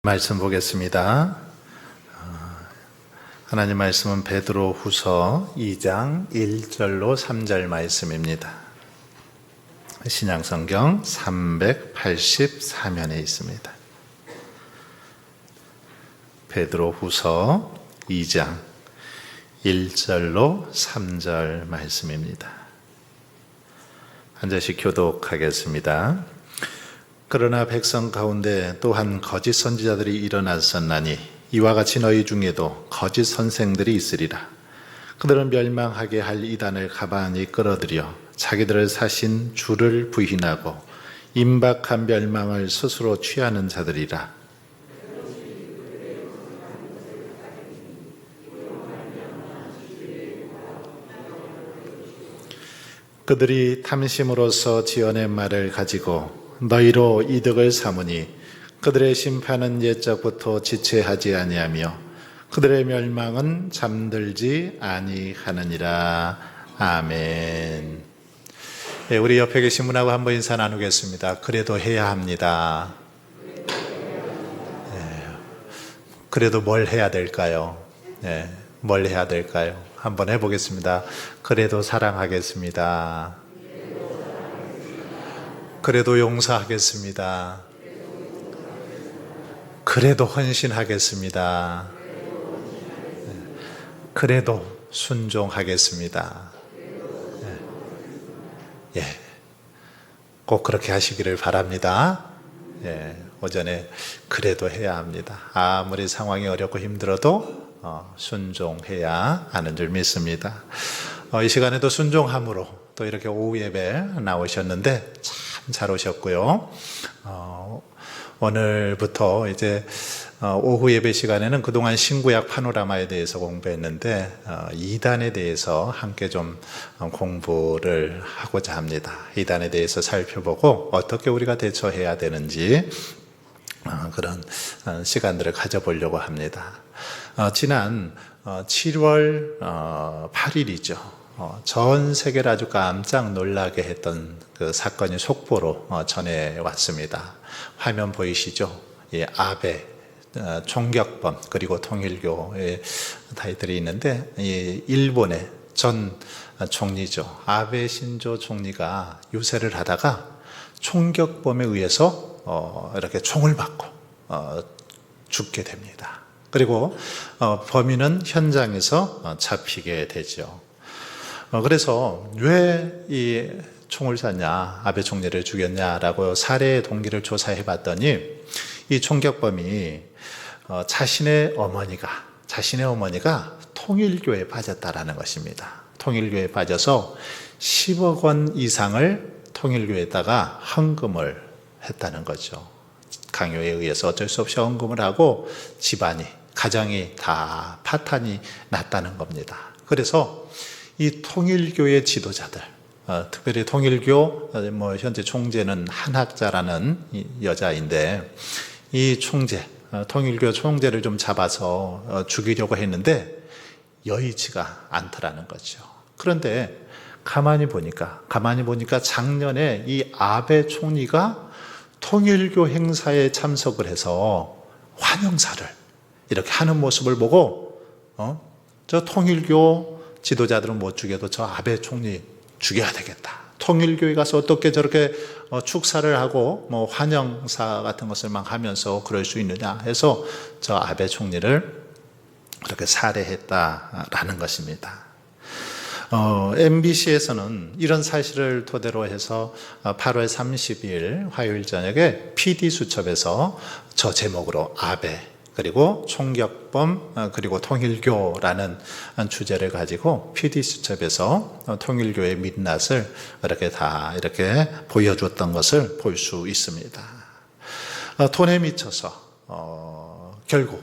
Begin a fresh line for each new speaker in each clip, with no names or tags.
말씀 보겠습니다. 하나님 말씀은 베드로 후서 2장 1절로 3절 말씀입니다. 신약성경 384면에 있습니다. 베드로 후서 2장 1절로 3절 말씀입니다. 한 절씩 교독하겠습니다. 그러나 백성 가운데 또한 거짓 선지자들이 일어났었나니 이와 같이 너희 중에도 거짓 선생들이 있으리라. 그들은 멸망하게 할 이단을 가만히 끌어들여 자기들을 사신 주를 부인하고 임박한 멸망을 스스로 취하는 자들이라. 그들이 탐심으로써 지어낸 말을 가지고 너희로 이득을 삼으니 그들의 심판은 옛적부터 지체하지 아니하며 그들의 멸망은 잠들지 아니하느니라. 아멘. 네, 우리 옆에 계신 분하고 한번 인사 나누겠습니다. 그래도 해야 합니다. 네, 그래도 뭘 해야 될까요? 네, 뭘 해야 될까요? 한번 해보겠습니다. 그래도 사랑하겠습니다. 그래도 용서하겠습니다. 그래도 헌신하겠습니다. 그래도 순종하겠습니다. 예, 꼭 그렇게 하시기를 바랍니다. 예, 오전에 그래도 해야 합니다. 아무리 상황이 어렵고 힘들어도 순종해야 하는 줄 믿습니다. 이 시간에도 순종함으로 또 이렇게 오후 예배 나오셨는데 참 잘 오셨고요. 오늘부터 이제 오후 예배 시간에는 그동안 신구약 파노라마에 대해서 공부했는데 이단에 대해서 함께 좀 공부를 하고자 합니다. 이단에 대해서 살펴보고 어떻게 우리가 대처해야 되는지 그런 시간들을 가져보려고 합니다. 지난 7월 8일이죠. 전 세계를 아주 깜짝 놀라게 했던 그 사건이 속보로 전해왔습니다. 화면 보이시죠? 이 아베 총격범 그리고 통일교의 타이틀이 있는데 이 일본의 전 총리죠. 아베 신조 총리가 유세를 하다가 총격범에 의해서 이렇게 총을 맞고 죽게 됩니다. 그리고 범인은 현장에서 잡히게 되죠. 그래서 왜 이 총을 쐈냐, 아베 총리를 죽였냐라고 살해의 동기를 조사해 봤더니 이 총격범이 자신의 어머니가 통일교에 빠졌다라는 것입니다. 통일교에 빠져서 10억 원 이상을 통일교에다가 헌금을 했다는 거죠. 강요에 의해서 어쩔 수 없이 헌금을 하고 가정이 다 파탄이 났다는 겁니다. 그래서 이 통일교의 지도자들, 특별히 통일교 현재 총재는 한학자라는 여자인데 이 통일교 총재를 좀 잡아서 죽이려고 했는데 여의치가 않더라는 거죠. 그런데 가만히 보니까 작년에 이 아베 총리가 통일교 행사에 참석을 해서 환영사를 이렇게 하는 모습을 보고 저 통일교 지도자들은 못 죽여도 저 아베 총리 죽여야 되겠다. 통일교에 가서 어떻게 저렇게 축사를 하고 환영사 같은 것을 막 하면서 그럴 수 있느냐 해서 저 아베 총리를 그렇게 살해했다라는 것입니다. MBC에서는 이런 사실을 토대로 해서 8월 30일 화요일 저녁에 PD수첩에서 저 제목으로 아베 그리고 총격범 그리고 통일교라는 주제를 가지고 PD수첩에서 통일교의 민낯을 이렇게 보여줬던 것을 볼 수 있습니다. 돈에 미쳐서 결국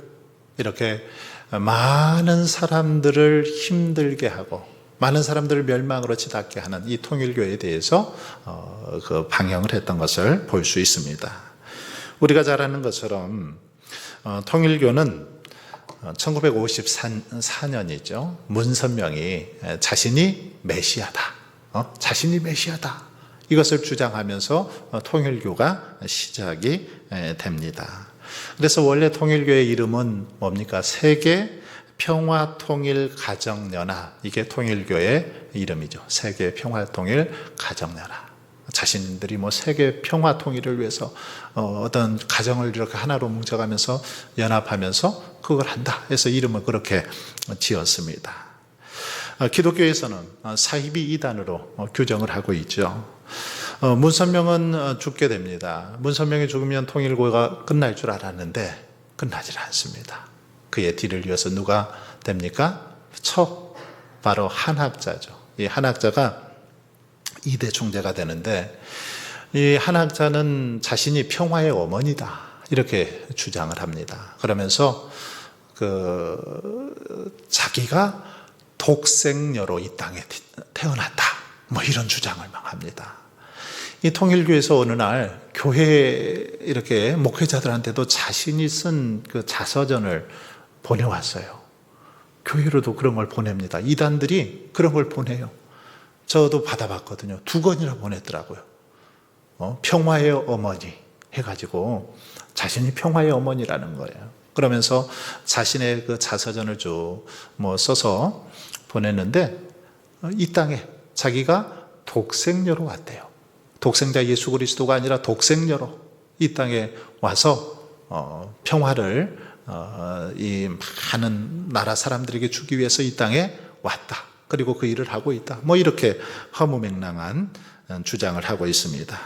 이렇게 많은 사람들을 힘들게 하고 많은 사람들을 멸망으로 치닫게 하는 이 통일교에 대해서 그 방영을 했던 것을 볼 수 있습니다. 우리가 잘 아는 것처럼 통일교는 1954년이죠. 문선명이 자신이 메시아다. 이것을 주장하면서 통일교가 시작이 됩니다. 그래서 원래 통일교의 이름은 뭡니까? 세계 평화통일가정연합. 이게 통일교의 이름이죠. 세계 평화통일가정연합. 자신들이 뭐 세계 평화 통일을 위해서 어떤 가정을 이렇게 하나로 뭉쳐가면서 연합하면서 그걸 한다 해서 이름을 그렇게 지었습니다. 기독교에서는 사이비 이단으로 규정을 하고 있죠. 문선명은 죽게 됩니다. 문선명이 죽으면 통일교가 끝날 줄 알았는데 끝나질 않습니다. 그의 뒤를 이어서 누가 됩니까? 바로 한학자죠. 이 한학자가 2대 총재가 되는데, 이 한학자는 자신이 평화의 어머니다 이렇게 주장을 합니다. 그러면서 자기가 독생녀로 이 땅에 태어났다 뭐 이런 주장을 막 합니다. 이 통일교에서 어느 날 교회 이렇게 목회자들한테도 자신이 쓴 그 자서전을 보내왔어요. 교회로도 그런 걸 보냅니다. 이단들이 그런 걸 보내요. 저도 받아봤거든요. 2권이나 보냈더라고요. 평화의 어머니 해가지고 자신이 평화의 어머니라는 거예요. 그러면서 자신의 그 자서전을 쭉 써서 보냈는데, 이 땅에 자기가 독생녀로 왔대요. 독생자 예수 그리스도가 아니라 독생녀로 이 땅에 와서 평화를 이 많은 나라 사람들에게 주기 위해서 이 땅에 왔다. 그리고 그 일을 하고 있다. 이렇게 허무맹랑한 주장을 하고 있습니다.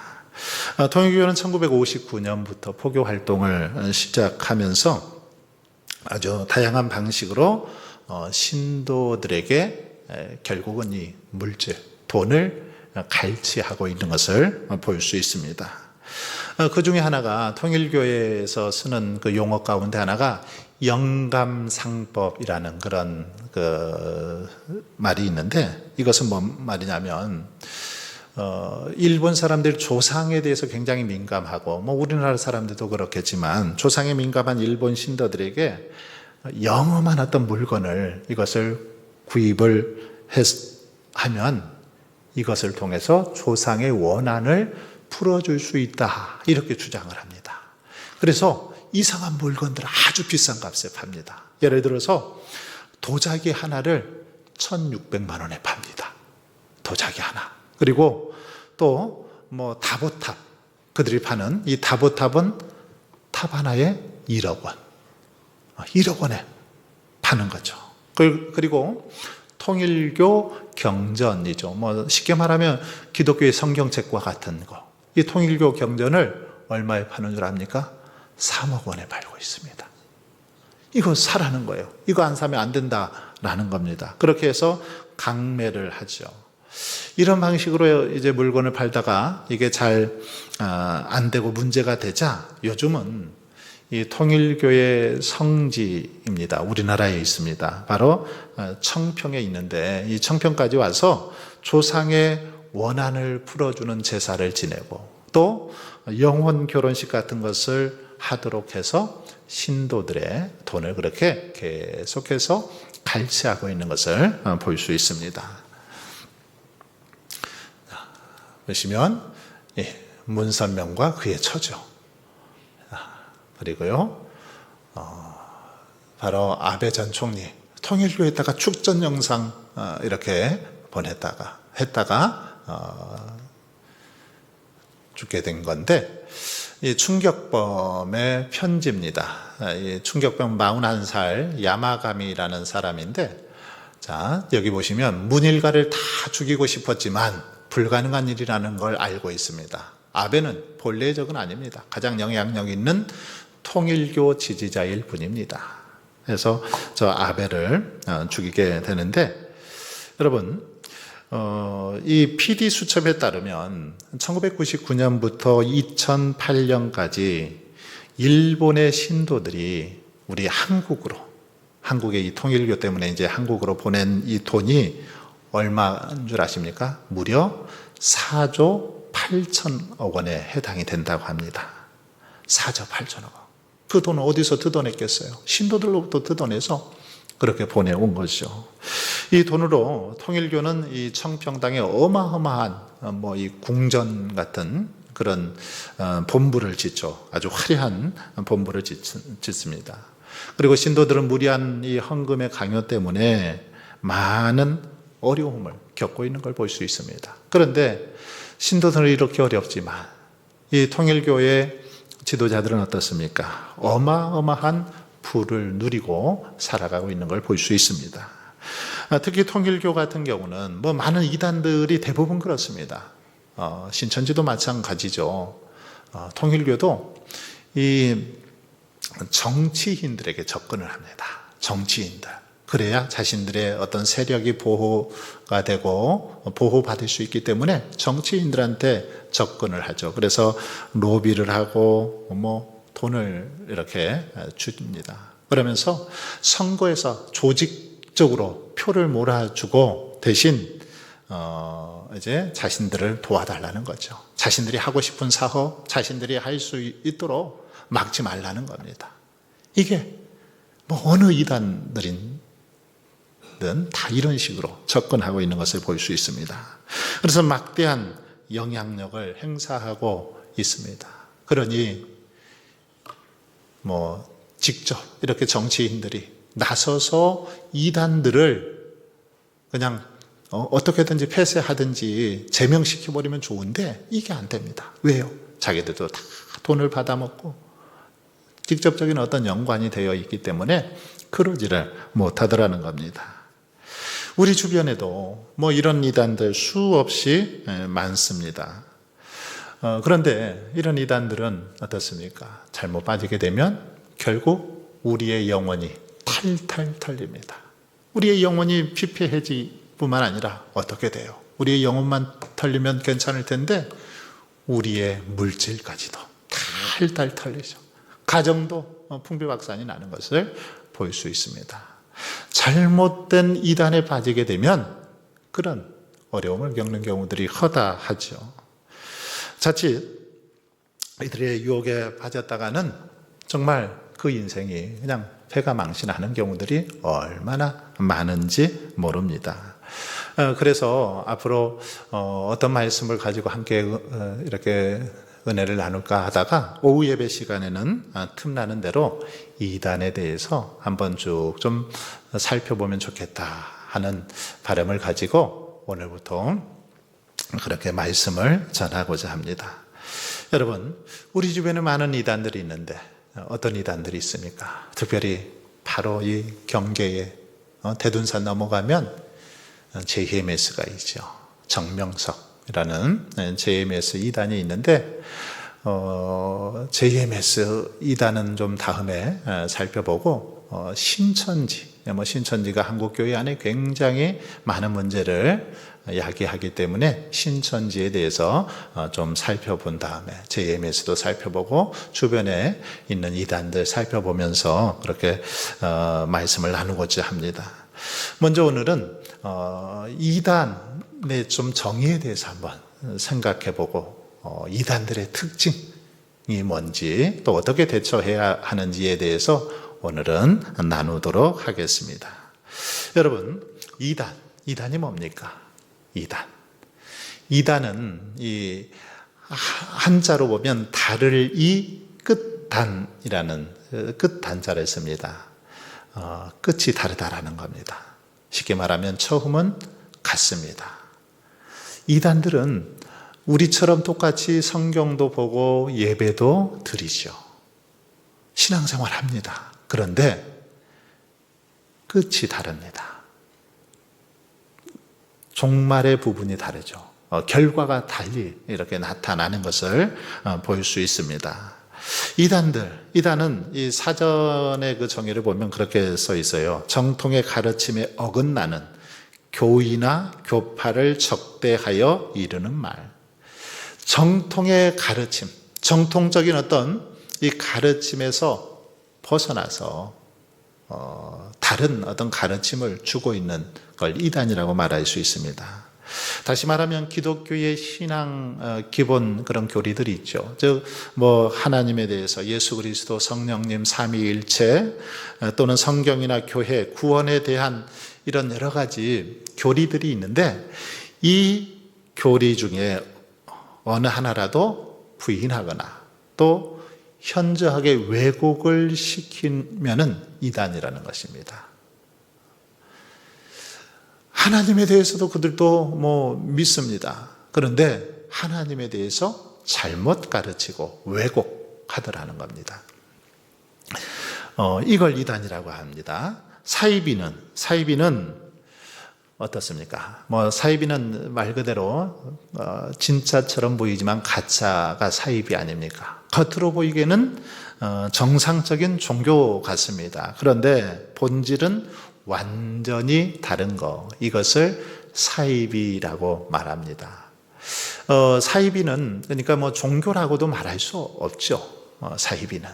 통일교는 1959년부터 포교 활동을 시작하면서 아주 다양한 방식으로 신도들에게 결국은 이 물질, 돈을 갈취하고 있는 것을 볼 수 있습니다. 그 중에 하나가 통일교에서 쓰는 그 용어 가운데 하나가 영감상법이라는 그런 말이 있는데, 이것은 뭔 말이냐면 일본 사람들 조상에 대해서 굉장히 민감하고 우리나라 사람들도 그렇겠지만 조상에 민감한 일본 신도들에게 영험한 어떤 물건을 이것을 구입을 하면 이것을 통해서 조상의 원한을 풀어줄 수 있다 이렇게 주장을 합니다. 그래서 이상한 물건들을 아주 비싼 값에 팝니다. 예를 들어서 도자기 하나를 1,600만 원에 팝니다. 도자기 하나. 그리고 또 다보탑, 그들이 파는 이 다보탑은 탑 하나에 1억 원. 1억 원에 파는 거죠. 그리고 통일교 경전이죠. 쉽게 말하면 기독교의 성경책과 같은 거. 이 통일교 경전을 얼마에 파는 줄 압니까? 3억 원에 팔고 있습니다. 이거 사라는 거예요. 이거 안 사면 안 된다라는 겁니다. 그렇게 해서 강매를 하죠. 이런 방식으로 이제 물건을 팔다가 이게 잘 안 되고 문제가 되자 요즘은 이 통일교의 성지입니다. 우리나라에 있습니다. 바로 청평에 있는데, 이 청평까지 와서 조상의 원한을 풀어주는 제사를 지내고 또 영혼 결혼식 같은 것을 하도록 해서 신도들의 돈을 그렇게 계속해서 갈취하고 있는 것을 볼 수 있습니다. 보시면 문선명과 그의 처죠. 그리고요, 바로 아베 전 총리 통일교에다가 축전 영상 이렇게 했다가 죽게 된 건데, 이 충격범의 편지입니다. 이 충격범 41살 야마가미라는 사람인데, 자, 여기 보시면 문일가를 다 죽이고 싶었지만 불가능한 일이라는 걸 알고 있습니다. 아베는 본래의 적은 아닙니다. 가장 영향력 있는 통일교 지지자일 뿐입니다. 그래서 저 아베를 죽이게 되는데, 여러분, 이 PD 수첩에 따르면 1999년부터 2008년까지 일본의 신도들이 우리 한국의 이 통일교 때문에 이제 한국으로 보낸 이 돈이 얼마인 줄 아십니까? 무려 4조 8천억 원에 해당이 된다고 합니다. 4조 8천억 원. 그 돈을 어디서 뜯어냈겠어요? 신도들로부터 뜯어내서 그렇게 보내온 것이죠. 이 돈으로 통일교는 이 청평당에 어마어마한 이 궁전 같은 그런 본부를 짓죠. 아주 화려한 본부를 짓습니다. 그리고 신도들은 무리한 이 헌금의 강요 때문에 많은 어려움을 겪고 있는 걸 볼 수 있습니다. 그런데 신도들은 이렇게 어렵지만 이 통일교회 지도자들은 어떻습니까? 어마어마한 부를 누리고 살아가고 있는 걸 볼 수 있습니다. 특히 통일교 같은 경우는 뭐 많은 이단들이 대부분 그렇습니다. 신천지도 마찬가지죠. 통일교도 이 정치인들에게 접근을 합니다. 정치인들. 그래야 자신들의 어떤 세력이 보호가 되고 보호받을 수 있기 때문에 정치인들한테 접근을 하죠. 그래서 로비를 하고 뭐 돈을 이렇게 줍니다. 그러면서 선거에서 조직적으로 표를 몰아주고 대신 이제 자신들을 도와달라는 거죠. 자신들이 하고 싶은 사업, 자신들이 할 수 있도록 막지 말라는 겁니다. 이게 뭐 어느 이단들인 다 이런 식으로 접근하고 있는 것을 볼 수 있습니다. 그래서 막대한 영향력을 행사하고 있습니다. 그러니 뭐 직접 이렇게 정치인들이 나서서 이단들을 그냥 어떻게든지 폐쇄하든지 제명시켜버리면 좋은데 이게 안 됩니다. 왜요? 자기들도 다 돈을 받아먹고 직접적인 어떤 연관이 되어 있기 때문에 그러지를 못하더라는 겁니다. 우리 주변에도 뭐 이런 이단들 수없이 많습니다. 그런데 이런 이단들은 어떻습니까? 잘못 빠지게 되면 결국 우리의 영혼이 탈탈 털립니다. 우리의 영혼이 피폐해질 뿐만 아니라 어떻게 돼요? 우리의 영혼만 털리면 괜찮을 텐데 우리의 물질까지도 탈탈 털리죠. 가정도 풍비박산이 나는 것을 볼 수 있습니다. 잘못된 이단에 빠지게 되면 그런 어려움을 겪는 경우들이 허다하죠. 자칫 이들의 유혹에 빠졌다가는 정말 그 인생이 그냥 패가 망신하는 경우들이 얼마나 많은지 모릅니다. 그래서 앞으로 어떤 말씀을 가지고 함께 이렇게 은혜를 나눌까 하다가 오후 예배 시간에는 틈나는 대로 이단에 대해서 한번 쭉 좀 살펴보면 좋겠다 하는 바람을 가지고 오늘부터 그렇게 말씀을 전하고자 합니다. 여러분, 우리 주변에 많은 이단들이 있는데 어떤 이단들이 있습니까? 특별히 바로 이 경계에 대둔산 넘어가면 JMS가 있죠. 정명석이라는 JMS 이단이 있는데 JMS 이단은 좀 다음에 살펴보고 신천지가 한국교회 안에 굉장히 많은 문제를 야기하기 때문에 신천지에 대해서 좀 살펴본 다음에 JMS도 살펴보고 주변에 있는 이단들 살펴보면서 그렇게 말씀을 나누고자 합니다. 먼저 오늘은 이단의 좀 정의에 대해서 한번 생각해보고 이단들의 특징이 뭔지 또 어떻게 대처해야 하는지에 대해서 오늘은 나누도록 하겠습니다. 여러분, 이단이 뭡니까? 이단은 이 한자로 보면 달을 이 끝단이라는 끝단자를 씁니다. 끝이 다르다라는 겁니다. 쉽게 말하면 처음은 같습니다. 이단들은 우리처럼 똑같이 성경도 보고 예배도 드리죠. 신앙생활 합니다. 그런데 끝이 다릅니다. 종말의 부분이 다르죠. 결과가 달리 이렇게 나타나는 것을 볼 수 있습니다. 이단은 이 사전의 그 정의를 보면 그렇게 써 있어요. 정통의 가르침에 어긋나는 교의나 교파를 적대하여 이르는 말. 정통의 가르침, 정통적인 어떤 이 가르침에서 벗어나서 다른 어떤 가르침을 주고 있는 걸 이단이라고 말할 수 있습니다. 다시 말하면 기독교의 신앙 기본 그런 교리들이 있죠. 즉 뭐 하나님에 대해서 예수 그리스도 성령님 삼위일체 또는 성경이나 교회 구원에 대한 이런 여러 가지 교리들이 있는데 이 교리 중에 어느 하나라도 부인하거나 또 현저하게 왜곡을 시키면은 이단이라는 것입니다. 하나님에 대해서도 그들도 믿습니다. 그런데 하나님에 대해서 잘못 가르치고 왜곡하더라는 겁니다. 이걸 이단이라고 합니다. 사이비는 어떻습니까? 사이비는 말 그대로 진짜처럼 보이지만 가짜가 사이비 아닙니까? 겉으로 보이기에는 정상적인 종교 같습니다. 그런데 본질은 완전히 다른 거, 이것을 사이비라고 말합니다. 사이비는 그러니까 종교라고도 말할 수 없죠. 사이비는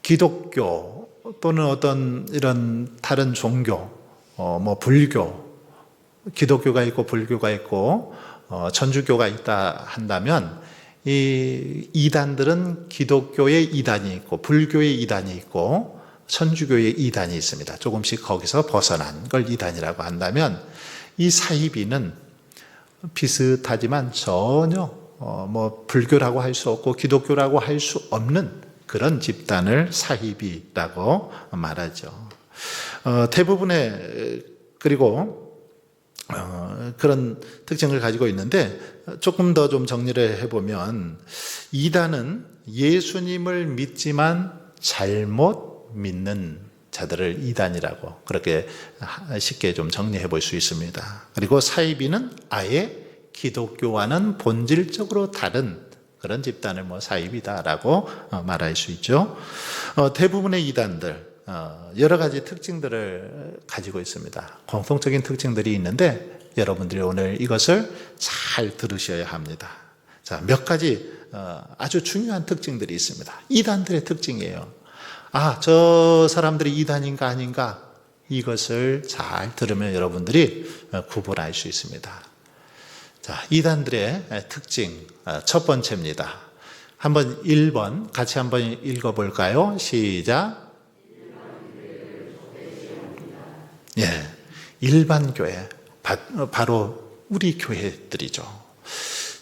기독교 또는 어떤 이런 다른 종교, 불교, 기독교가 있고 불교가 있고 천주교가 있다 한다면 이 이단들은 기독교의 이단이 있고 불교의 이단이 있고 천주교의 이단이 있습니다. 조금씩 거기서 벗어난 걸 이단이라고 한다면 이 사이비는 비슷하지만 전혀 불교라고 할 수 없고 기독교라고 할 수 없는 그런 집단을 사이비라고 말하죠. 대부분의 그리고 그런 특징을 가지고 있는데 조금 더 좀 정리를 해보면 이단은 예수님을 믿지만 잘못 믿는 자들을 이단이라고 그렇게 쉽게 좀 정리해 볼 수 있습니다. 그리고 사이비는 아예 기독교와는 본질적으로 다른 그런 집단을 사이비다라고 말할 수 있죠. 대부분의 이단들 여러 가지 특징들을 가지고 있습니다. 공통적인 특징들이 있는데 여러분들이 오늘 이것을 잘 들으셔야 합니다. 자, 몇 가지 아주 중요한 특징들이 있습니다. 이단들의 특징이에요. 저 사람들이 이단인가 아닌가 이것을 잘 들으면 여러분들이 구분할 수 있습니다. 자, 이단들의 특징 첫 번째입니다. 한번 1번 같이 한번 읽어볼까요? 시작. 예, 일반 교회 바로 우리 교회들이죠.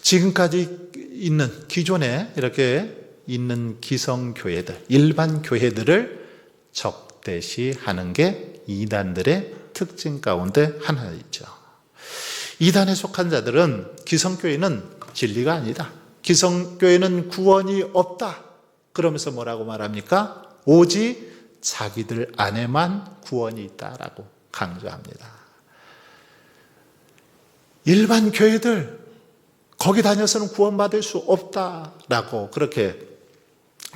지금까지 있는 기존에 이렇게 있는 기성교회들, 일반 교회들을 적대시하는 게 이단들의 특징 가운데 하나이죠. 이단에 속한 자들은 기성교회는 진리가 아니다, 기성교회는 구원이 없다 그러면서 뭐라고 말합니까? 오직 자기들 안에만 구원이 있다라고 강조합니다. 일반 교회들 거기 다녀서는 구원받을 수 없다라고 그렇게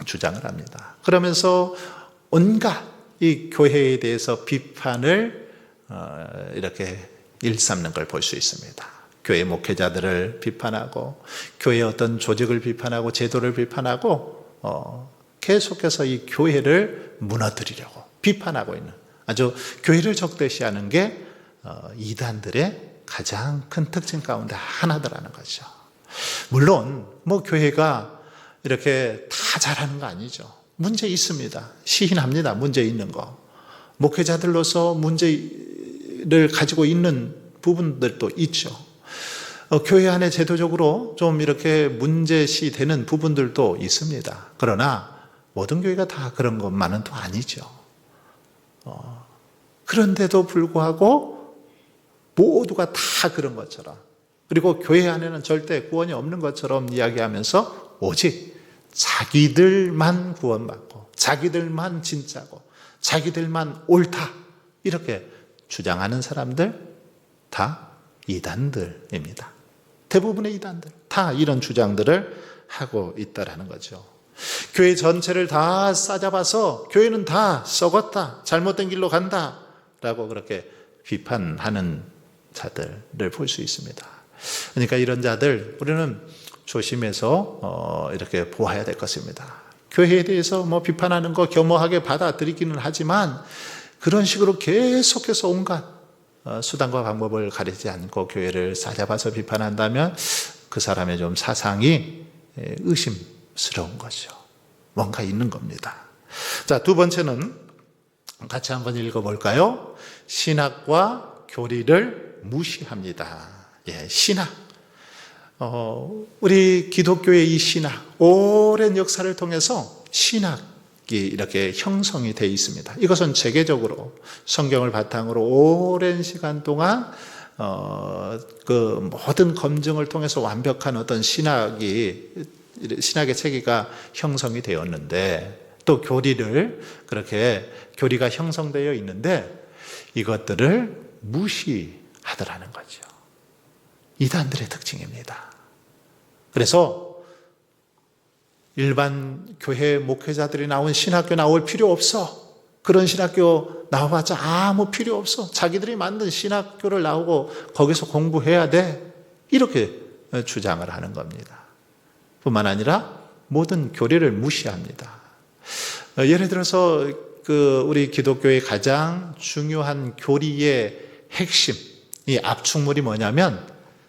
주장을 합니다. 그러면서 온갖 이 교회에 대해서 비판을 이렇게 일삼는 걸 볼 수 있습니다. 교회 목회자들을 비판하고 교회의 어떤 조직을 비판하고 제도를 비판하고 계속해서 이 교회를 무너뜨리려고 비판하고 있는 아주 교회를 적대시하는 게 이단들의 가장 큰 특징 가운데 하나더라는 거죠. 물론 교회가 이렇게 다 잘하는 거 아니죠. 문제 있습니다. 시인합니다. 문제 있는 거. 목회자들로서 문제를 가지고 있는 부분들도 있죠. 교회 안에 제도적으로 좀 이렇게 문제시 되는 부분들도 있습니다. 그러나 모든 교회가 다 그런 것만은 또 아니죠. 그런데도 불구하고 모두가 다 그런 것처럼, 그리고 교회 안에는 절대 구원이 없는 것처럼 이야기하면서 오직 자기들만 구원받고 자기들만 진짜고 자기들만 옳다 이렇게 주장하는 사람들 다 이단들입니다. 대부분의 이단들 다 이런 주장들을 하고 있다라는 거죠. 교회 전체를 다 싸잡아서 교회는 다 썩었다, 잘못된 길로 간다 라고 그렇게 비판하는 자들을 볼 수 있습니다. 그러니까 이런 자들 우리는 조심해서 이렇게 보아야 될 것입니다. 교회에 대해서 비판하는 거 겸허하게 받아들이기는 하지만 그런 식으로 계속해서 온갖 수단과 방법을 가리지 않고 교회를 싸잡아서 비판한다면 그 사람의 좀 사상이 의심스러운 거죠. 뭔가 있는 겁니다. 자, 두 번째는 같이 한번 읽어볼까요? 신학과 교리를 무시합니다. 예, 신학. 우리 기독교의 이 신학, 오랜 역사를 통해서 신학이 이렇게 형성이 되어 있습니다. 이것은 체계적으로 성경을 바탕으로 오랜 시간 동안 그 모든 검증을 통해서 완벽한 어떤 신학의 체계가 형성이 되었는데, 또 교리가 형성되어 있는데 이것들을 무시하더라는 거죠. 이단들의 특징입니다. 그래서 일반 교회 목회자들이 나온 신학교 나올 필요 없어. 그런 신학교 나와봤자 아무 필요 없어. 자기들이 만든 신학교를 나오고 거기서 공부해야 돼. 이렇게 주장을 하는 겁니다. 뿐만 아니라 모든 교리를 무시합니다. 예를 들어서 우리 기독교의 가장 중요한 교리의 핵심, 이 압축물이 뭐냐면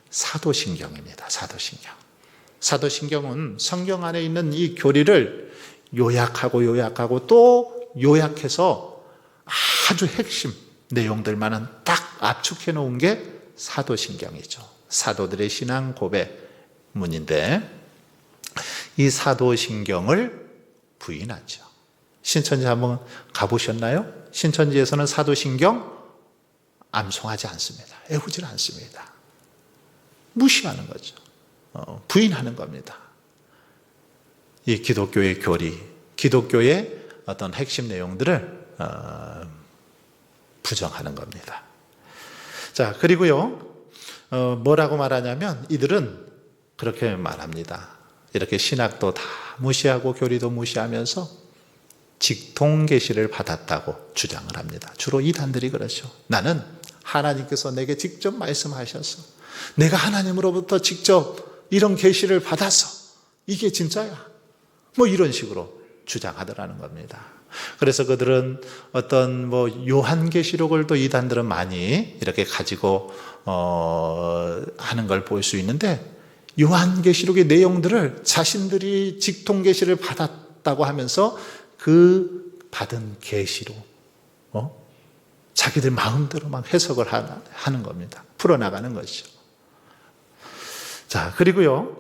사도신경입니다. 사도신경은 성경 안에 있는 이 교리를 요약하고 또 요약해서 아주 핵심 내용들만은 딱 압축해 놓은 게 사도신경이죠. 사도들의 신앙 고백문인데, 이 사도신경을 부인하죠. 신천지 한번 가보셨나요? 신천지에서는 사도신경 암송하지 않습니다. 애우질 않습니다. 무시하는 거죠. 부인하는 겁니다. 이 기독교의 교리, 기독교의 어떤 핵심 내용들을 부정하는 겁니다. 자, 그리고요, 뭐라고 말하냐면 이들은 그렇게 말합니다. 이렇게 신학도 다 무시하고 교리도 무시하면서 직통계시를 받았다고 주장을 합니다. 주로 이단들이 그렇죠. 나는 하나님께서 내게 직접 말씀하셔서 내가 하나님으로부터 직접 이런 계시를 받아서 이게 진짜야. 뭐 이런 식으로 주장하더라는 겁니다. 그래서 그들은 어떤 요한계시록을 또 이단들은 많이 이렇게 가지고 하는 걸 볼 수 있는데, 요한계시록의 내용들을 자신들이 직통계시를 받았다고 하면서 그 받은 계시로 자기들 마음대로 막 해석을 하는 겁니다. 풀어나가는 것이죠. 자, 그리고요,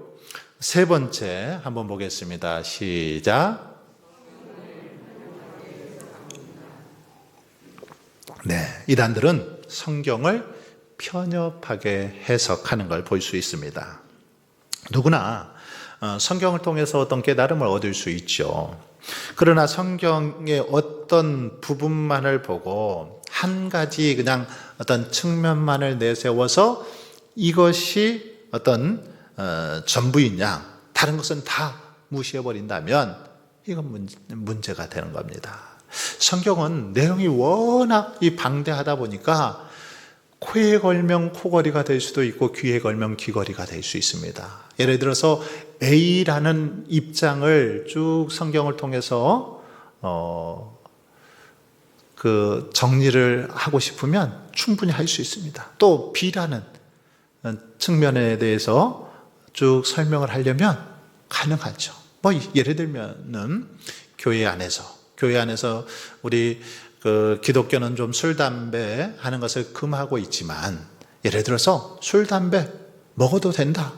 세 번째 한번 보겠습니다. 시작. 네, 이단들은 성경을 편협하게 해석하는 걸 볼 수 있습니다. 누구나 성경을 통해서 어떤 깨달음을 얻을 수 있죠. 그러나 성경의 어떤 부분만을 보고 한 가지 그냥 어떤 측면만을 내세워서 이것이 어떤 전부인 양, 다른 것은 다 무시해버린다면 이건 문제가 되는 겁니다. 성경은 내용이 워낙 방대하다 보니까 코에 걸면 코걸이가 될 수도 있고 귀에 걸면 귀걸이가 될 수 있습니다. 예를 들어서 A라는 입장을 쭉 성경을 통해서 정리를 하고 싶으면 충분히 할 수 있습니다. 또 B라는 측면에 대해서 쭉 설명을 하려면 가능하죠. 예를 들면은 교회 안에서 우리 기독교는 좀 술, 담배 하는 것을 금하고 있지만, 예를 들어서 술, 담배 먹어도 된다.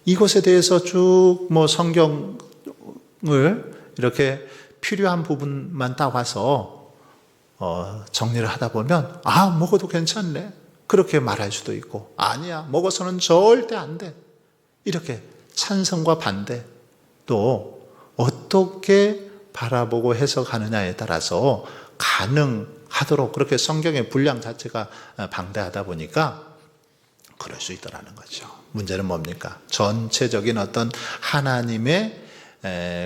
이것에 대해서 쭉 성경을 이렇게 필요한 부분만 따와서 정리를 하다 보면 먹어도 괜찮네. 그렇게 말할 수도 있고, 아니야, 먹어서는 절대 안 돼. 이렇게 찬성과 반대, 또 어떻게 바라보고 해석하느냐에 따라서 가능하도록 그렇게 성경의 분량 자체가 방대하다 보니까 그럴 수 있다는 거죠. 문제는 뭡니까? 전체적인 어떤 하나님의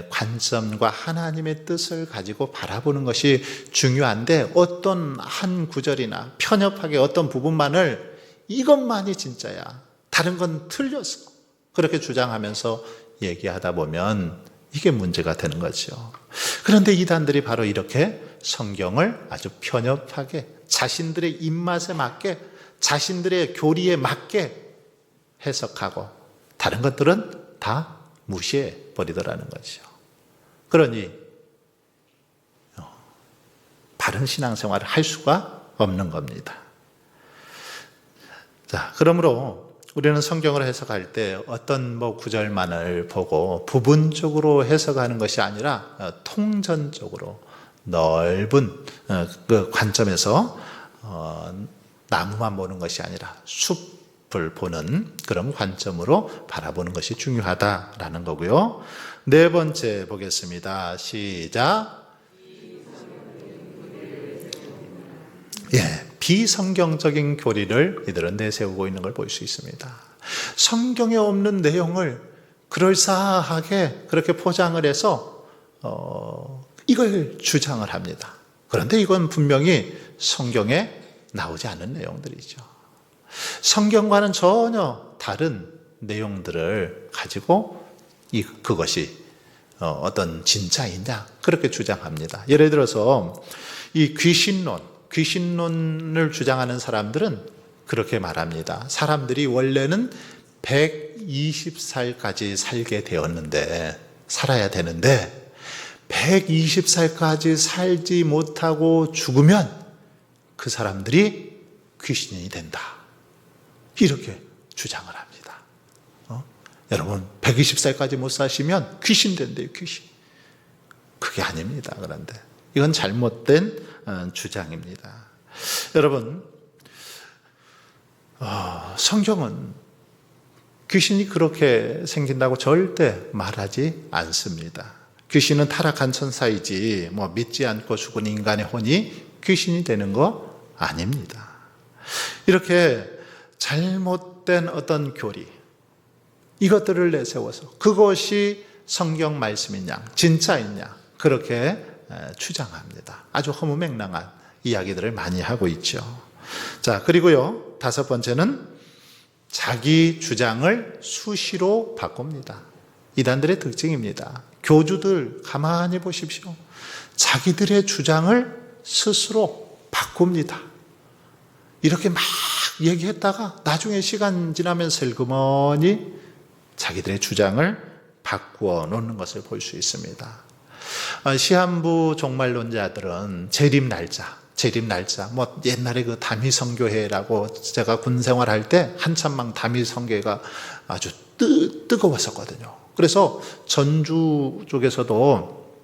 관점과 하나님의 뜻을 가지고 바라보는 것이 중요한데, 어떤 한 구절이나 편협하게 어떤 부분만을 이것만이 진짜야, 다른 건 틀렸어, 그렇게 주장하면서 얘기하다 보면 이게 문제가 되는 거죠. 그런데 이단들이 바로 이렇게 성경을 아주 편협하게 자신들의 입맛에 맞게, 자신들의 교리에 맞게 해석하고 다른 것들은 다 무시해 버리더라는 거죠. 그러니 바른 신앙생활을 할 수가 없는 겁니다. 자, 그러므로 우리는 성경을 해석할 때 어떤 구절만을 보고 부분적으로 해석하는 것이 아니라 통전적으로 넓은 그 관점에서 나무만 보는 것이 아니라 숲을 보는 그런 관점으로 바라보는 것이 중요하다라는 거고요. 네 번째 보겠습니다. 시작. 비성경적인 교리를 이들은 내세우고 있는 걸 볼 수 있습니다. 성경에 없는 내용을 그럴싸하게 그렇게 포장을 해서 이걸 주장을 합니다. 그런데 이건 분명히 성경에 나오지 않은 내용들이죠. 성경과는 전혀 다른 내용들을 가지고 그것이 어떤 진짜이냐 그렇게 주장합니다. 예를 들어서 이 귀신론을 주장하는 사람들은 그렇게 말합니다. 사람들이 원래는 120살까지 살아야 되는데 120살까지 살지 못하고 죽으면 그 사람들이 귀신이 된다. 이렇게 주장을 합니다. 여러분 120살까지 못 사시면 귀신 된대요. 귀신. 그게 아닙니다. 그런데 이건 잘못된 주장입니다. 여러분 성경은 귀신이 그렇게 생긴다고 절대 말하지 않습니다. 귀신은 타락한 천사이지 믿지 않고 죽은 인간의 혼이 귀신이 되는 거 아닙니다. 이렇게 잘못된 어떤 교리 이것들을 내세워서 그것이 성경 말씀이냐 진짜이냐 그렇게 주장합니다. 아주 허무맹랑한 이야기들을 많이 하고 있죠. 자, 그리고요, 다섯 번째는 자기 주장을 수시로 바꿉니다. 이단들의 특징입니다. 교주들 가만히 보십시오. 자기들의 주장을 스스로 바꿉니다. 이렇게 막 얘기했다가 나중에 시간 지나면 슬그머니 자기들의 주장을 바꾸어 놓는 것을 볼 수 있습니다. 시한부 종말론자들은 재림 날짜 옛날에 그 다미성교회라고 제가 군 생활할 때 한참 다미성교회가 아주 뜨거웠었거든요. 그래서 전주 쪽에서도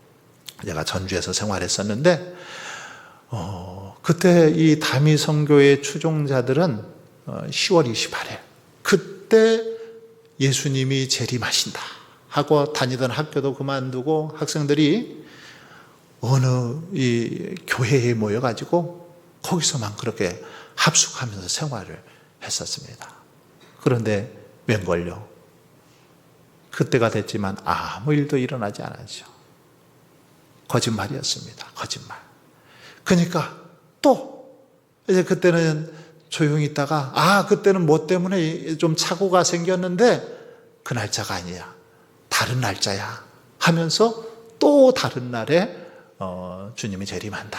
제가 전주에서 생활했었는데 그때 이 다미성교회 추종자들은 10월 28일 그때 예수님이 재림하신다 하고 다니던 학교도 그만두고 학생들이 어느 이 교회에 모여가지고 거기서만 그렇게 합숙하면서 생활을 했었습니다. 그런데 웬걸요? 그때가 됐지만 아무 일도 일어나지 않았죠. 거짓말이었습니다. 거짓말. 그러니까 또 이제 그때는 조용히 있다가 그때는 뭐 때문에 좀 착오가 생겼는데 그 날짜가 아니야. 다른 날짜야 하면서 또 다른 날에 주님이 재림한다.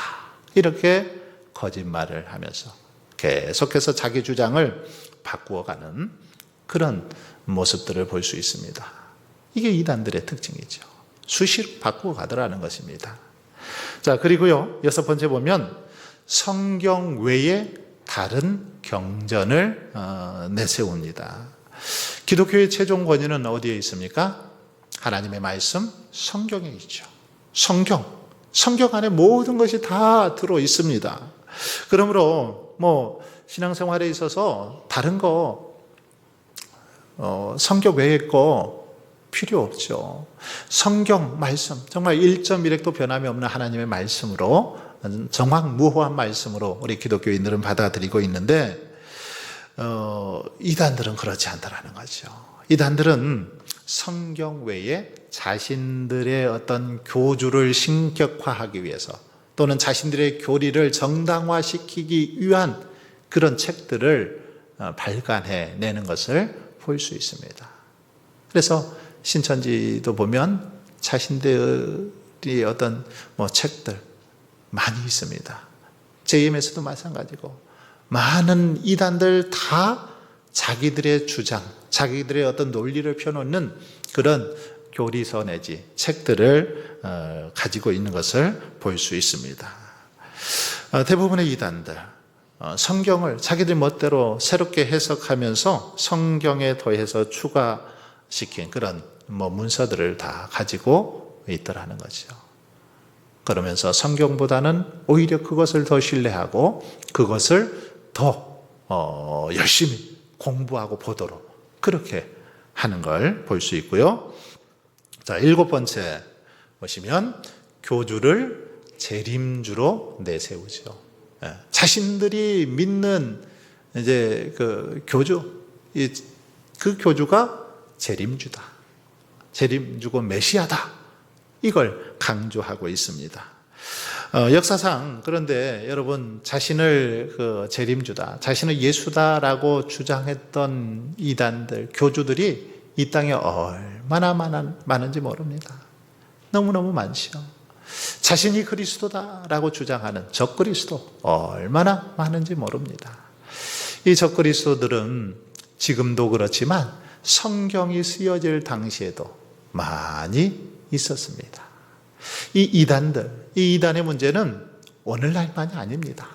이렇게 거짓말을 하면서 계속해서 자기 주장을 바꾸어가는 그런 모습들을 볼 수 있습니다. 이게 이단들의 특징이죠. 수시로 바꾸어가더라는 것입니다. 자, 그리고요, 여섯 번째 보면 성경 외에 다른 경전을 내세웁니다. 기독교의 최종 권위는 어디에 있습니까? 하나님의 말씀, 성경에 있죠. 성경 안에 모든 것이 다 들어 있습니다. 그러므로 신앙생활에 있어서 다른 거 성경 외의 거 필요 없죠. 성경 말씀 정말 1.1획도 변함이 없는 하나님의 말씀으로 정확무호한 말씀으로 우리 기독교인들은 받아들이고 있는데 이단들은 그렇지 않다라는 거죠. 이단들은 성경 외에 자신들의 어떤 교주를 신격화하기 위해서 또는 자신들의 교리를 정당화시키기 위한 그런 책들을 발간해내는 것을 볼 수 있습니다. 그래서 신천지도 보면 자신들이 어떤 책들 많이 있습니다. JMS도 마찬가지고 많은 이단들 다 자기들의 주장, 자기들의 어떤 논리를 펴놓는 그런 교리서 내지 책들을 가지고 있는 것을 볼 수 있습니다. 대부분의 이단들 성경을 자기들 멋대로 새롭게 해석하면서 성경에 더해서 추가시킨 그런 문서들을 다 가지고 있더라는 거죠. 그러면서 성경보다는 오히려 그것을 더 신뢰하고 그것을 더 열심히 공부하고 보도록 그렇게 하는 걸 볼 수 있고요. 자, 7번째 보시면 교주를 재림주로 내세우죠. 자신들이 믿는 이제 그 교주, 그 교주가 재림주다. 재림주고 메시아다. 이걸 강조하고 있습니다. 역사상 그런데 여러분 자신을 그 재림주다, 자신을 예수다라고 주장했던 이단들, 교주들이 이 땅에 얼마나 많은지 모릅니다. 너무너무 많죠. 자신이 그리스도다라고 주장하는 적그리스도 얼마나 많은지 모릅니다. 이 적그리스도들은 지금도 그렇지만 성경이 쓰여질 당시에도 많이 있었습니다. 이 이단의 문제는 오늘날만이 아닙니다.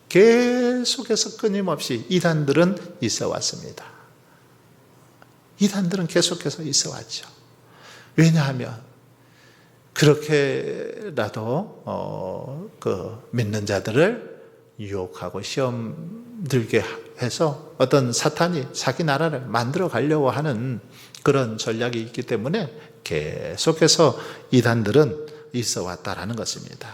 계속해서 끊임없이 이단들은 있어 왔습니다. 이단들은 계속해서 있어 왔죠. 왜냐하면 그렇게라도 믿는 자들을 유혹하고 시험 들게 해서 어떤 사탄이 자기 나라를 만들어 가려고 하는 그런 전략이 있기 때문에 계속해서 이단들은 있어 왔다라는 것입니다.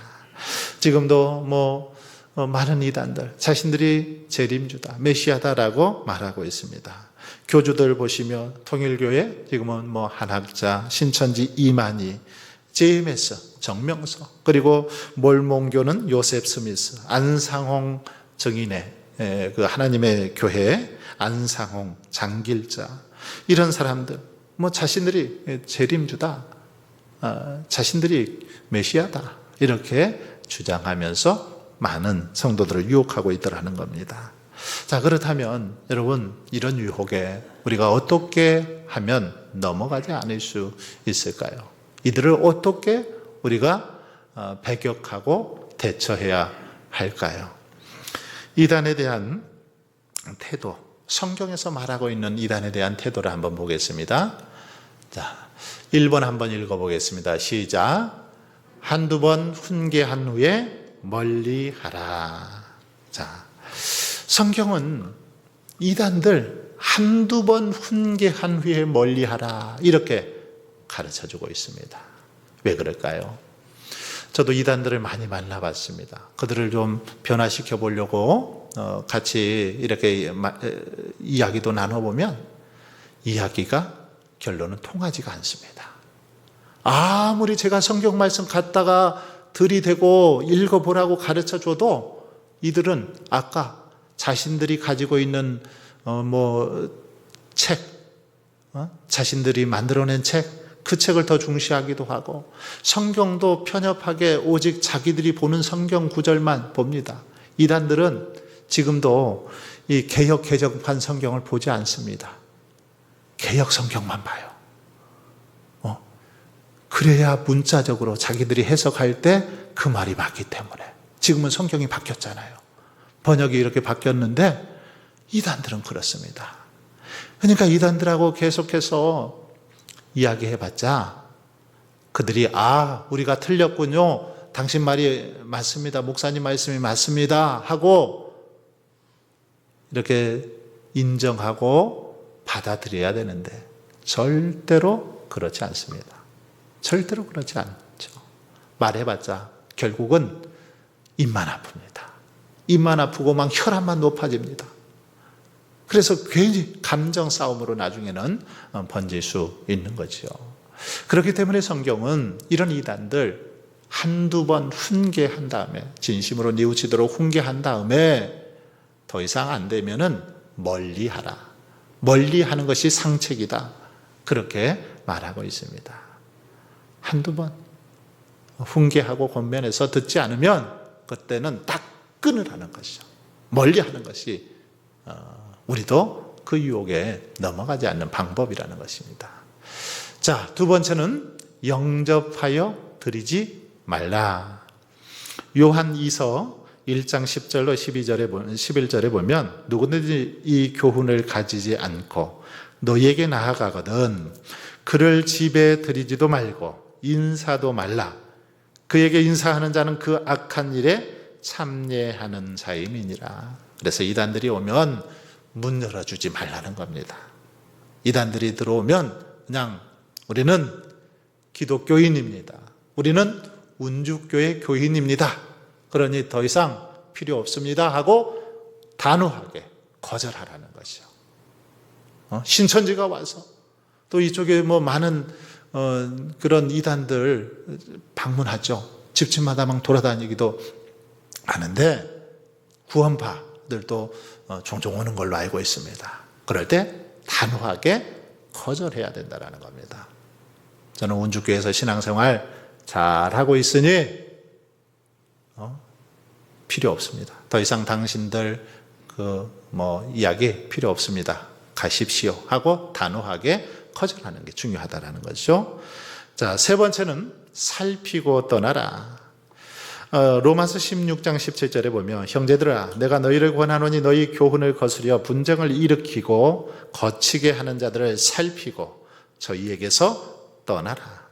지금도 많은 이단들 자신들이 재림주다, 메시아다라고 말하고 있습니다. 교주들 보시면 통일교회 지금은 한학자, 신천지 이만희, JMS, 정명서, 그리고 몰몬교는 요셉 스미스, 안상홍 정인의 그 하나님의 교회, 안상홍, 장길자, 이런 사람들 자신들이 재림주다, 자신들이 메시아다 이렇게 주장하면서 많은 성도들을 유혹하고 있더라는 겁니다. 자, 그렇다면 여러분 이런 유혹에 우리가 어떻게 하면 넘어가지 않을 수 있을까요? 이들을 어떻게 우리가 배격하고 대처해야 할까요? 이단에 대한 태도, 성경에서 말하고 있는 이단에 대한 태도를 한번 보겠습니다. 자, 1번 한번 읽어보겠습니다. 시작. 한두 번 훈계한 후에 멀리하라. 자, 성경은 이단들 한두 번 훈계한 후에 멀리하라 이렇게 가르쳐주고 있습니다. 왜 그럴까요? 저도 이단들을 많이 만나봤습니다. 그들을 좀 변화시켜 보려고 같이 이렇게 이야기도 나눠보면 이야기가 결론은 통하지가 않습니다. 아무리 제가 성경 말씀 갖다가 들이대고 읽어보라고 가르쳐줘도 이들은 아까 자신들이 가지고 있는 책, 자신들이 만들어낸 책, 그 책을 더 중시하기도 하고 성경도 편협하게 오직 자기들이 보는 성경 구절만 봅니다. 이단들은 지금도 이 개역 개정판 성경을 보지 않습니다. 개역 성경만 봐요. 그래야 문자적으로 자기들이 해석할 때 그 말이 맞기 때문에. 지금은 성경이 바뀌었잖아요. 번역이 이렇게 바뀌었는데 이단들은 그렇습니다. 그러니까 이단들하고 계속해서 이야기해봤자 그들이 우리가 틀렸군요, 당신 말이 맞습니다, 목사님 말씀이 맞습니다 하고 이렇게 인정하고 받아들여야 되는데 절대로 그렇지 않습니다. 절대로 그렇지 않죠. 말해봤자 결국은 입만 아픕니다. 입만 아프고 막 혈압만 높아집니다. 그래서 괜히 감정 싸움으로 나중에는 번질 수 있는 거죠. 그렇기 때문에 성경은 이런 이단들 한두 번 훈계한 다음에, 진심으로 뉘우치도록 훈계한 다음에 더 이상 안 되면은 멀리하라. 멀리하는 것이 상책이다. 그렇게 말하고 있습니다. 한두 번 훈계하고 권면해서 듣지 않으면 그때는 딱 끊으라는 것이죠. 멀리하는 것이 우리도 그 유혹에 넘어가지 않는 방법이라는 것입니다. 자, 두 번째는 영접하여 드리지 말라. 요한 2서 1장 10절로 11절에 보면 누구든지 이 교훈을 가지지 않고 너희에게 나아가거든 그를 집에 들이지도 말고 인사도 말라. 그에게 인사하는 자는 그 악한 일에 참여하는 자임이니라. 그래서 이단들이 오면 문 열어주지 말라는 겁니다. 이단들이 들어오면 그냥 우리는 기독교인입니다. 우리는 운주교의 교인입니다. 그러니 더 이상 필요 없습니다 하고 단호하게 거절하라는 것이요. 신천지가 와서 또 이쪽에 많은 그런 이단들 방문하죠. 집집마다 막 돌아다니기도 하는데 구원파들도 종종 오는 걸로 알고 있습니다. 그럴 때 단호하게 거절해야 된다는 겁니다. 저는 운주교에서 신앙생활 잘하고 있으니 필요 없습니다. 더 이상 당신들 이야기 필요 없습니다. 가십시오 하고 단호하게 거절하는 게 중요하다는 거죠. 자, 세 번째는 살피고 떠나라. 로마서 16장 17절에 보면 형제들아 내가 너희를 권하노니 너희 교훈을 거스려 분쟁을 일으키고 거치게 하는 자들을 살피고 저희에게서 떠나라.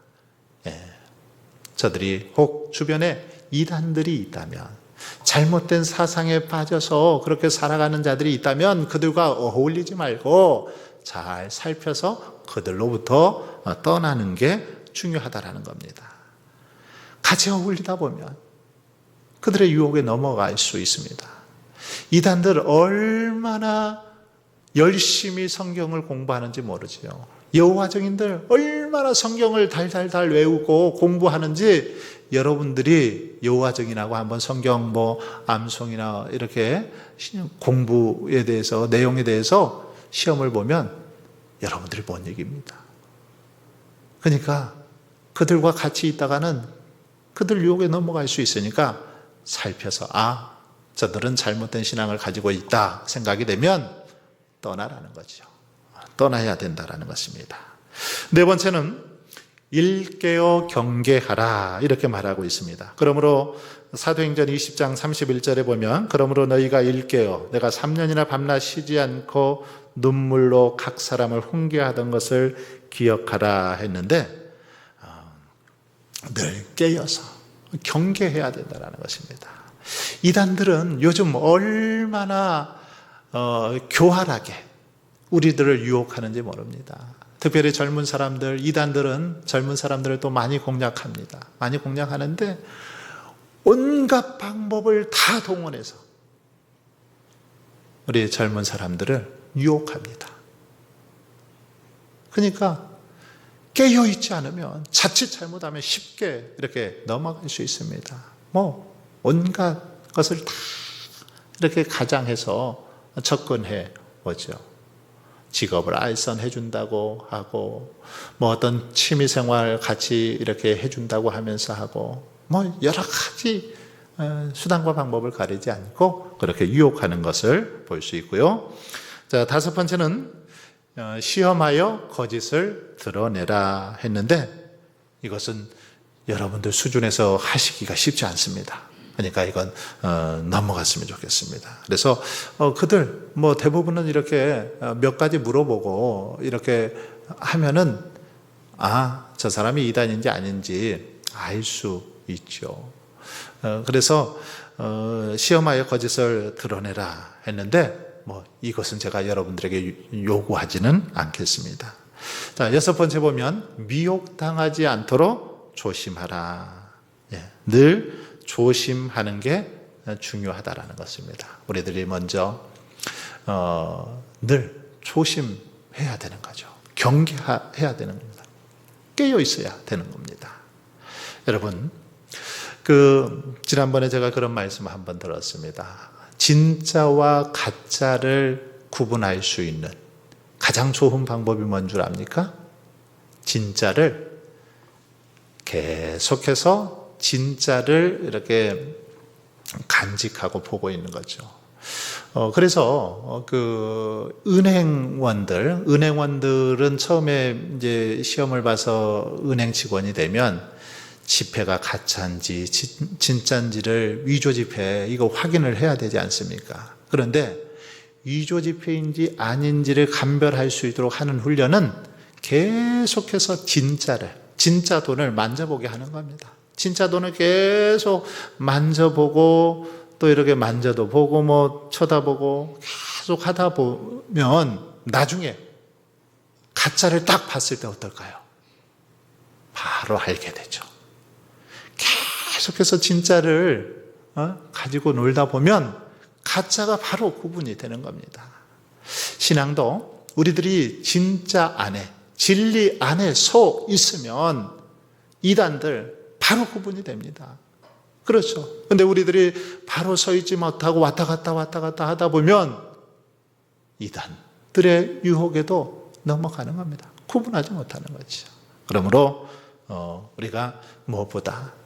저들이 혹 주변에 이단들이 있다면 잘못된 사상에 빠져서 그렇게 살아가는 자들이 있다면 그들과 어울리지 말고 잘 살펴서 그들로부터 떠나는 게 중요하다는 겁니다. 같이 어울리다 보면 그들의 유혹에 넘어갈 수 있습니다. 이단들 얼마나 열심히 성경을 공부하는지 모르지요. 여호와 증인들 얼마나 성경을 달달달 외우고 공부하는지 여러분들이 여호와 증인하고 한번 성경 암송이나 이렇게 공부에 대해서 내용에 대해서 시험을 보면 여러분들이 못 이깁니다. 그러니까 그들과 같이 있다가는 그들 유혹에 넘어갈 수 있으니까 살펴서 저들은 잘못된 신앙을 가지고 있다 생각이 되면 떠나라는 거죠. 떠나야 된다는 것입니다. 네 번째는 일깨어 경계하라 이렇게 말하고 있습니다. 그러므로 사도행전 20장 31절에 보면 그러므로 너희가 일깨어 내가 3년이나 밤낮 쉬지 않고 눈물로 각 사람을 훈계하던 것을 기억하라 했는데 늘 깨어서 경계해야 된다는 것입니다. 이단들은 요즘 얼마나 교활하게 우리들을 유혹하는지 모릅니다. 특별히 젊은 사람들, 이단들은 젊은 사람들을 또 많이 공략합니다. 많이 공략하는데 온갖 방법을 다 동원해서 우리 젊은 사람들을 유혹합니다. 그러니까 깨어있지 않으면 자칫 잘못하면 쉽게 이렇게 넘어갈 수 있습니다. 온갖 것을 다 이렇게 가장해서 접근해 오죠. 직업을 알선해 준다고 하고 어떤 취미생활 같이 이렇게 해준다고 하면서 하고 여러 가지 수단과 방법을 가리지 않고 그렇게 유혹하는 것을 볼 수 있고요. 자, 다섯 번째는 시험하여 거짓을 드러내라 했는데 이것은 여러분들 수준에서 하시기가 쉽지 않습니다. 그러니까 이건 넘어갔으면 좋겠습니다. 그래서 그들 대부분은 이렇게 몇 가지 물어보고 이렇게 하면은 저 사람이 이단인지 아닌지 알 수 있죠. 그래서 시험하여 거짓을 드러내라 했는데 이것은 제가 여러분들에게 요구하지는 않겠습니다. 자, 여섯 번째 보면 미혹당하지 않도록 조심하라. 늘 조심하는 게 중요하다라는 것입니다. 우리들이 먼저 늘 조심해야 되는 거죠. 경계해야 되는 겁니다. 깨어 있어야 되는 겁니다. 여러분, 지난번에 제가 그런 말씀을 한번 들었습니다. 진짜와 가짜를 구분할 수 있는 가장 좋은 방법이 뭔 줄 압니까? 진짜를 계속해서 진짜를 이렇게 간직하고 보고 있는 거죠. 그래서 은행원들은 처음에 이제 시험을 봐서 은행 직원이 되면 지폐가 가짜인지 진짜인지를 위조 지폐 이거 확인을 해야 되지 않습니까? 그런데 위조 지폐인지 아닌지를 감별할 수 있도록 하는 훈련은 계속해서 진짜 돈을 만져보게 하는 겁니다. 진짜 돈을 계속 만져보고 또 이렇게 만져도 보고 뭐 쳐다보고 계속 하다 보면 나중에 가짜를 딱 봤을 때 어떨까요? 바로 알게 되죠. 계속해서 진짜를 가지고 놀다 보면 가짜가 바로 구분이 되는 겁니다. 신앙도 우리들이 진짜 안에, 진리 안에 서 있으면 이단들 바로 구분이 됩니다. 그렇죠. 근데 우리들이 바로 서 있지 못하고 왔다 갔다 하다 보면 이단들의 유혹에도 넘어가는 겁니다. 구분하지 못하는 거죠. 그러므로 우리가 무엇보다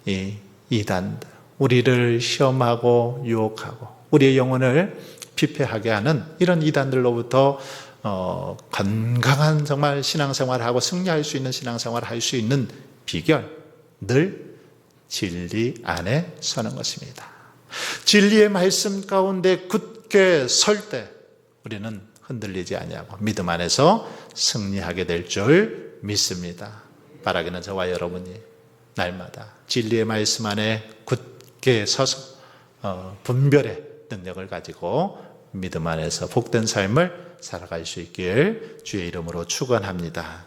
이 이단들, 우리를 시험하고 유혹하고 우리의 영혼을 피폐하게 하는 이런 이단들로부터 건강한 정말 신앙생활을 하고 승리할 수 있는 신앙생활을 할 수 있는 비결, 늘 진리 안에 서는 것입니다. 진리의 말씀 가운데 굳게 설 때 우리는 흔들리지 아니하고 믿음 안에서 승리하게 될 줄 믿습니다. 바라기는 저와 여러분이 날마다 진리의 말씀 안에 굳게 서서 분별의 능력을 가지고 믿음 안에서 복된 삶을 살아갈 수 있길 주의 이름으로 축원합니다.